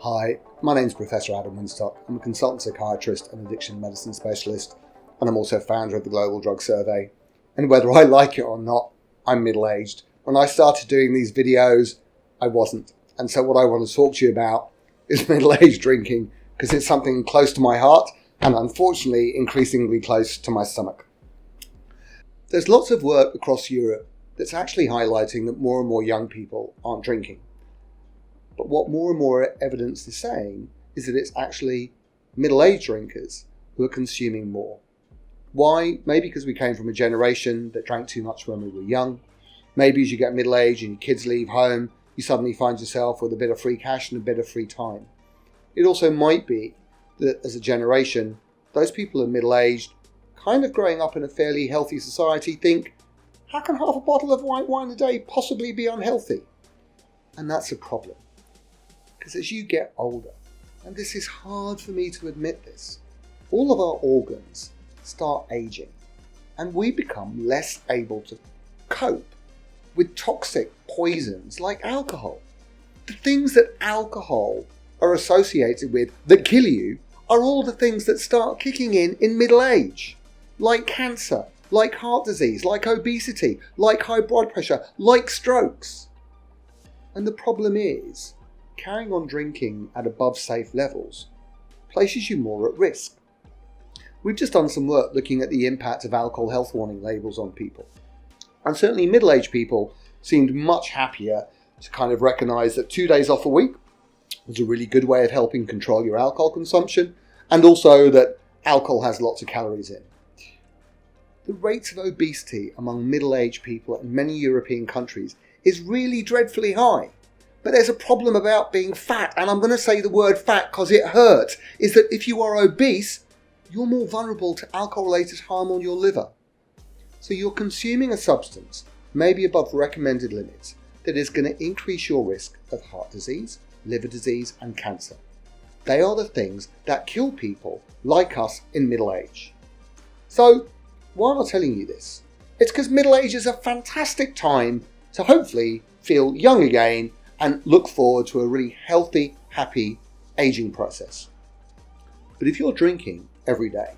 Hi, my name's Professor Adam Winstock. I'm a consultant psychiatrist and addiction medicine specialist, and I'm also founder of the Global Drug Survey. And whether I like it or not, I'm middle-aged. When I started doing these videos, I wasn't. And so what I want to talk to you about is middle-aged drinking, because it's something close to my heart and unfortunately increasingly close to my stomach. There's lots of work across Europe that's actually highlighting that more and more young people aren't drinking. But what more and more evidence is saying is that it's actually middle-aged drinkers who are consuming more. Why? Maybe because we came from a generation that drank too much when we were young. Maybe as you get middle-aged and your kids leave home, you suddenly find yourself with a bit of free cash and a bit of free time. It also might be that as a generation, those people who are middle-aged, kind of growing up in a fairly healthy society, think, how can half a bottle of white wine a day possibly be unhealthy? And that's a problem. Because as you get older, and this is hard for me to admit this, all of our organs start aging and we become less able to cope with toxic poisons like alcohol. The things that alcohol are associated with that kill you are all the things that start kicking in middle age, like cancer, like heart disease, like obesity, like high blood pressure, like strokes. And the problem is, carrying on drinking at above safe levels places you more at risk. We've just done some work looking at the impact of alcohol health warning labels on people. And certainly middle-aged people seemed much happier to kind of recognise that 2 days off a week was a really good way of helping control your alcohol consumption, and also that alcohol has lots of calories in. The rates of obesity among middle-aged people in many European countries is really dreadfully high. But there's a problem about being fat, and I'm going to say the word fat because it hurts, is that if you are obese, you're more vulnerable to alcohol-related harm on your liver. So you're consuming a substance, maybe above recommended limits, that is going to increase your risk of heart disease, liver disease, and cancer. They are the things that kill people like us in middle age. So why am I telling you this? It's because middle age is a fantastic time to hopefully feel young again and look forward to a really healthy, happy aging process. But if you're drinking every day,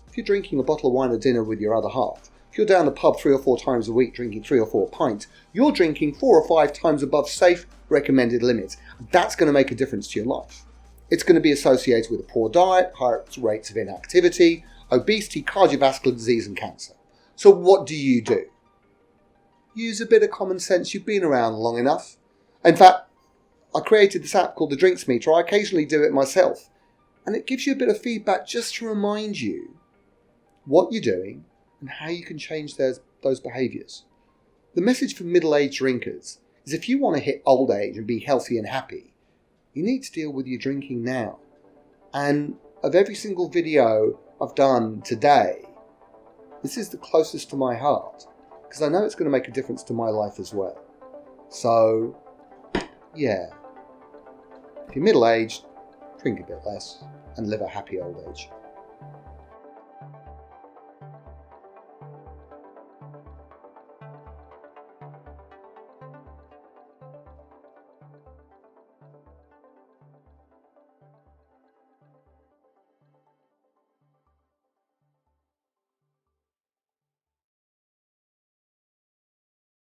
if you're drinking a bottle of wine at dinner with your other half, if you're down the pub 3 or 4 times a week drinking 3 or 4 pints, you're drinking 4 or 5 times above safe recommended limits. That's going to make a difference to your life. It's going to be associated with a poor diet, higher rates of inactivity, obesity, cardiovascular disease and cancer. So what do? Use a bit of common sense. You've been around long enough. In fact, I created this app called the Drinks Meter. I occasionally do it myself. And it gives you a bit of feedback just to remind you what you're doing and how you can change those behaviours. The message for middle-aged drinkers is if you want to hit old age and be healthy and happy, you need to deal with your drinking now. And of every single video I've done today, this is the closest to my heart because I know it's going to make a difference to my life as well. So, yeah, if you're middle-aged, drink a bit less and live a happy old age.